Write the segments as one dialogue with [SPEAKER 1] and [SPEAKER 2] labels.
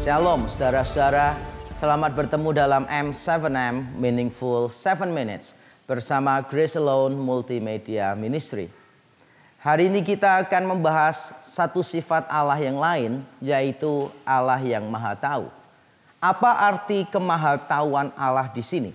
[SPEAKER 1] Shalom saudara-saudara, selamat bertemu dalam M7M Meaningful 7 Minutes bersama Grace Alone Multimedia Ministry. Hari ini kita akan membahas satu sifat Allah yang lain, yaitu Allah yang Maha Tahu. Apa arti kemahatauan Allah di sini?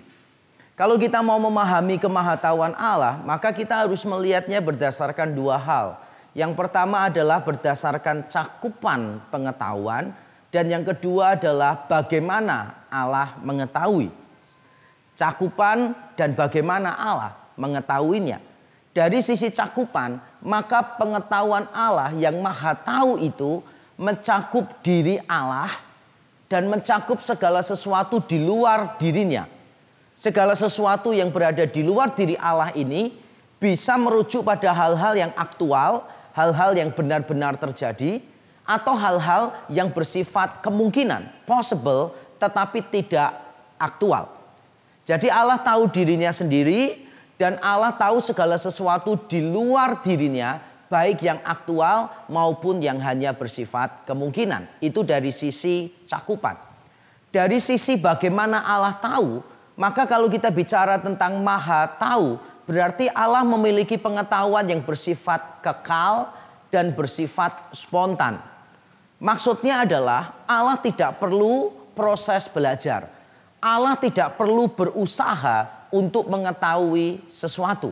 [SPEAKER 1] Kalau kita mau memahami kemahatauan Allah, maka kita harus melihatnya berdasarkan dua hal. Yang pertama adalah berdasarkan cakupan pengetahuan, dan yang kedua adalah bagaimana Allah mengetahui. Cakupan dan bagaimana Allah mengetahuinya. Dari sisi cakupan, maka pengetahuan Allah yang Maha Tahu itu mencakup diri Allah dan mencakup segala sesuatu di luar dirinya. Segala sesuatu yang berada di luar diri Allah ini bisa merujuk pada hal-hal yang aktual, hal-hal yang benar-benar terjadi, atau hal-hal yang bersifat kemungkinan, possible, tetapi tidak aktual. Jadi Allah tahu dirinya sendiri dan Allah tahu segala sesuatu di luar dirinya, baik yang aktual maupun yang hanya bersifat kemungkinan. Itu dari sisi cakupan. Dari sisi bagaimana Allah tahu, maka kalau kita bicara tentang Maha Tahu, berarti Allah memiliki pengetahuan yang bersifat kekal dan bersifat spontan. Maksudnya adalah Allah tidak perlu proses belajar. Allah tidak perlu berusaha untuk mengetahui sesuatu.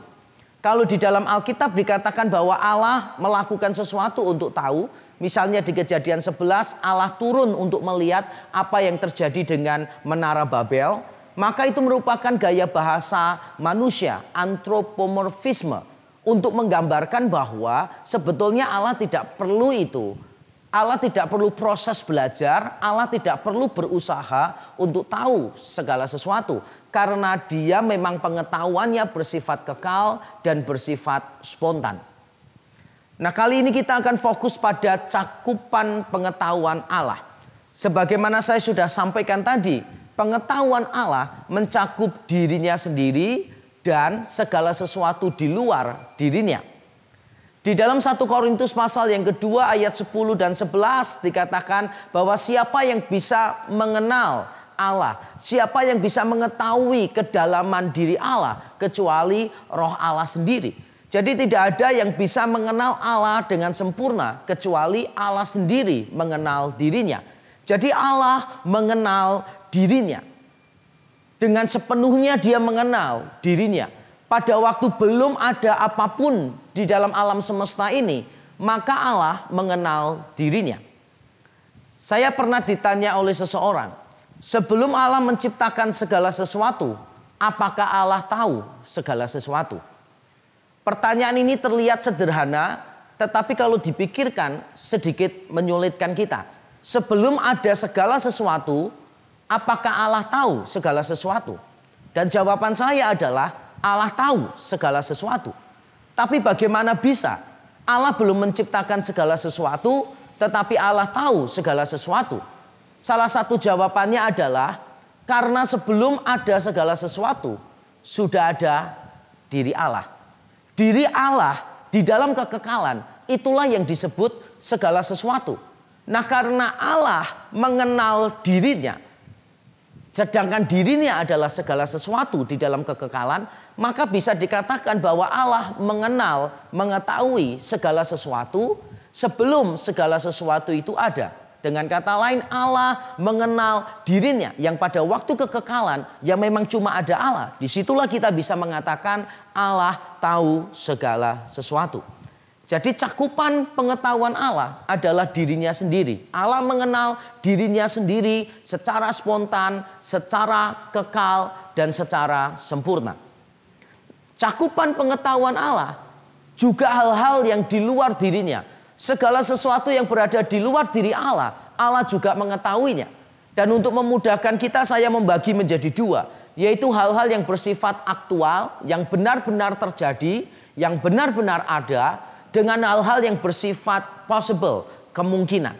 [SPEAKER 1] Kalau di dalam Alkitab dikatakan bahwa Allah melakukan sesuatu untuk tahu. Misalnya di Kejadian 11 Allah turun untuk melihat apa yang terjadi dengan Menara Babel. Maka itu merupakan gaya bahasa manusia, antropomorfisme. Untuk menggambarkan bahwa sebetulnya Allah tidak perlu itu. Allah tidak perlu proses belajar, Allah tidak perlu berusaha untuk tahu segala sesuatu. Karena dia memang pengetahuannya bersifat kekal dan bersifat spontan. Nah, kali ini kita akan fokus pada cakupan pengetahuan Allah. Sebagaimana saya sudah sampaikan tadi, pengetahuan Allah mencakup dirinya sendiri dan segala sesuatu di luar dirinya. Di dalam 1 Korintus pasal yang kedua ayat 10 dan 11 dikatakan bahwa siapa yang bisa mengenal Allah, siapa yang bisa mengetahui kedalaman diri Allah kecuali Roh Allah sendiri. Jadi tidak ada yang bisa mengenal Allah dengan sempurna kecuali Allah sendiri mengenal dirinya. Jadi Allah mengenal dirinya. Dengan sepenuhnya dia mengenal dirinya. Pada waktu belum ada apapun di dalam alam semesta ini, maka Allah mengenal dirinya. Saya pernah ditanya oleh seseorang, sebelum Allah menciptakan segala sesuatu, apakah Allah tahu segala sesuatu? Pertanyaan ini terlihat sederhana, tetapi kalau dipikirkan sedikit menyulitkan kita. Sebelum ada segala sesuatu, apakah Allah tahu segala sesuatu? Dan jawaban saya adalah Allah tahu segala sesuatu. Tapi bagaimana bisa Allah belum menciptakan segala sesuatu, tetapi Allah tahu segala sesuatu? Salah satu jawabannya adalah karena sebelum ada segala sesuatu, sudah ada diri Allah. Diri Allah di dalam kekekalan, itulah yang disebut segala sesuatu. Nah, karena Allah mengenal dirinya, sedangkan dirinya adalah segala sesuatu di dalam kekekalan, maka bisa dikatakan bahwa Allah mengenal, mengetahui segala sesuatu sebelum segala sesuatu itu ada. Dengan kata lain, Allah mengenal dirinya yang pada waktu kekekalan yang memang cuma ada Allah. Disitulah kita bisa mengatakan Allah tahu segala sesuatu. Jadi cakupan pengetahuan Allah adalah dirinya sendiri. Allah mengenal dirinya sendiri secara spontan, secara kekal, dan secara sempurna. Cakupan pengetahuan Allah juga hal-hal yang di luar dirinya. Segala sesuatu yang berada di luar diri Allah, Allah juga mengetahuinya. Dan untuk memudahkan kita, saya membagi menjadi dua. Yaitu hal-hal yang bersifat aktual, yang benar-benar terjadi, yang benar-benar ada, dengan hal-hal yang bersifat possible, kemungkinan.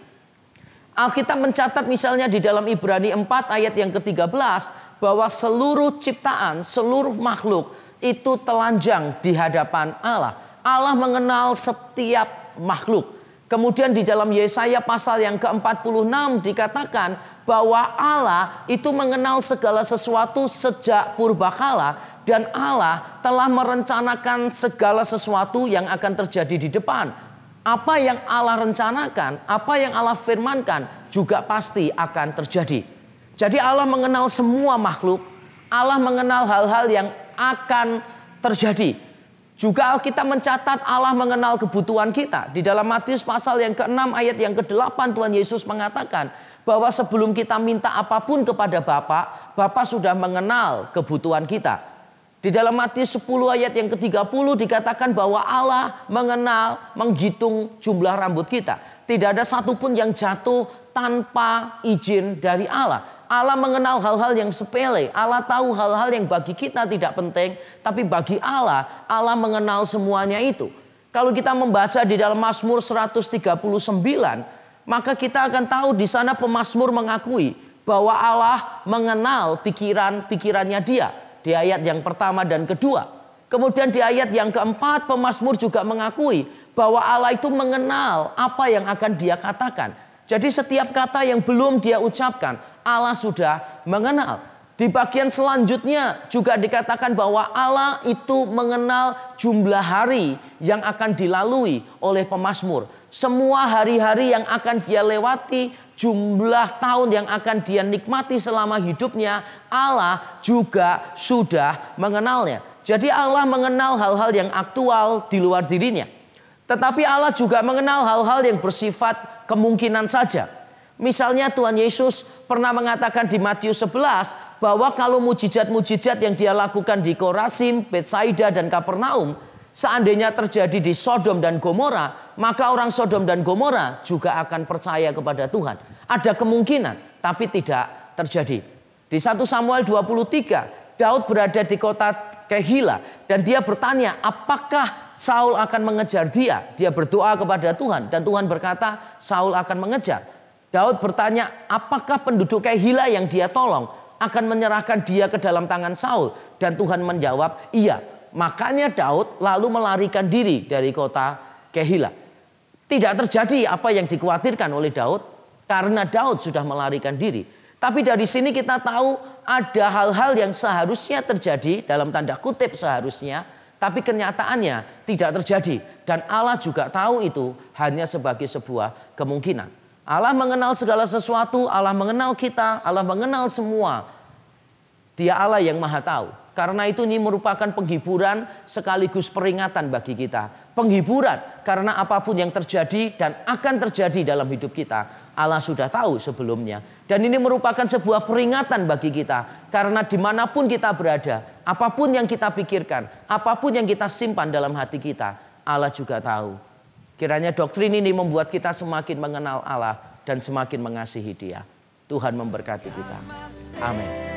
[SPEAKER 1] Alkitab mencatat misalnya di dalam Ibrani 4 ayat yang ke-13, bahwa seluruh ciptaan, seluruh makhluk itu telanjang di hadapan Allah. Allah mengenal setiap makhluk. Kemudian di dalam Yesaya pasal yang ke-46 dikatakan bahwa Allah itu mengenal segala sesuatu sejak purbakala, dan Allah telah merencanakan segala sesuatu yang akan terjadi di depan. Apa yang Allah rencanakan, apa yang Allah firmankan juga pasti akan terjadi. Jadi Allah mengenal semua makhluk, Allah mengenal hal-hal yang akan terjadi. Juga Alkitab mencatat Allah mengenal kebutuhan kita. Di dalam Matius pasal yang ke-6 ayat yang ke-8 Tuhan Yesus mengatakan bahwa sebelum kita minta apapun kepada Bapa, Bapa sudah mengenal kebutuhan kita. Di dalam Matius 10 ayat yang ke-30 dikatakan bahwa Allah mengenal, menghitung jumlah rambut kita. Tidak ada satupun yang jatuh tanpa izin dari Allah. Allah mengenal hal-hal yang sepele. Allah tahu hal-hal yang bagi kita tidak penting. Tapi bagi Allah, Allah mengenal semuanya itu. Kalau kita membaca di dalam Mazmur 139, maka kita akan tahu di sana pemazmur mengakui bahwa Allah mengenal pikiran-pikirannya dia. Di ayat yang pertama dan kedua. Kemudian di ayat yang keempat, pemazmur juga mengakui bahwa Allah itu mengenal apa yang akan dia katakan. Jadi setiap kata yang belum dia ucapkan, Allah sudah mengenal. Di bagian selanjutnya juga dikatakan bahwa Allah itu mengenal jumlah hari yang akan dilalui oleh pemazmur. Semua hari-hari yang akan dia lewati, jumlah tahun yang akan dia nikmati selama hidupnya, Allah juga sudah mengenalnya. Jadi Allah mengenal hal-hal yang aktual di luar dirinya. Tetapi Allah juga mengenal hal-hal yang bersifat kemungkinan saja. Misalnya Tuhan Yesus pernah mengatakan di Matius 11 bahwa kalau mujizat-mujizat yang dia lakukan di Korazim, Betsaida dan Kapernaum seandainya terjadi di Sodom dan Gomora, maka orang Sodom dan Gomora juga akan percaya kepada Tuhan. Ada kemungkinan, tapi tidak terjadi. Di 1 Samuel 23, Daud berada di kota Kehila dan dia bertanya apakah Saul akan mengejar dia. Dia berdoa kepada Tuhan dan Tuhan berkata Saul akan mengejar. Daud bertanya apakah penduduk Kehila yang dia tolong akan menyerahkan dia ke dalam tangan Saul. Dan Tuhan menjawab iya. Makanya Daud lalu melarikan diri dari kota Kehila. Tidak terjadi apa yang dikhawatirkan oleh Daud karena Daud sudah melarikan diri. Tapi dari sini kita tahu ada hal-hal yang seharusnya terjadi, dalam tanda kutip seharusnya, tapi kenyataannya tidak terjadi. Dan Allah juga tahu itu hanya sebagai sebuah kemungkinan. Allah mengenal segala sesuatu, Allah mengenal kita, Allah mengenal semua. Dia Allah yang maha tahu. Karena itu ini merupakan penghiburan sekaligus peringatan bagi kita. Penghiburan karena apapun yang terjadi dan akan terjadi dalam hidup kita, Allah sudah tahu sebelumnya. Dan ini merupakan sebuah peringatan bagi kita. Karena dimanapun kita berada, apapun yang kita pikirkan, apapun yang kita simpan dalam hati kita, Allah juga tahu. Kiranya doktrin ini membuat kita semakin mengenal Allah dan semakin mengasihi Dia. Tuhan memberkati kita. Amin.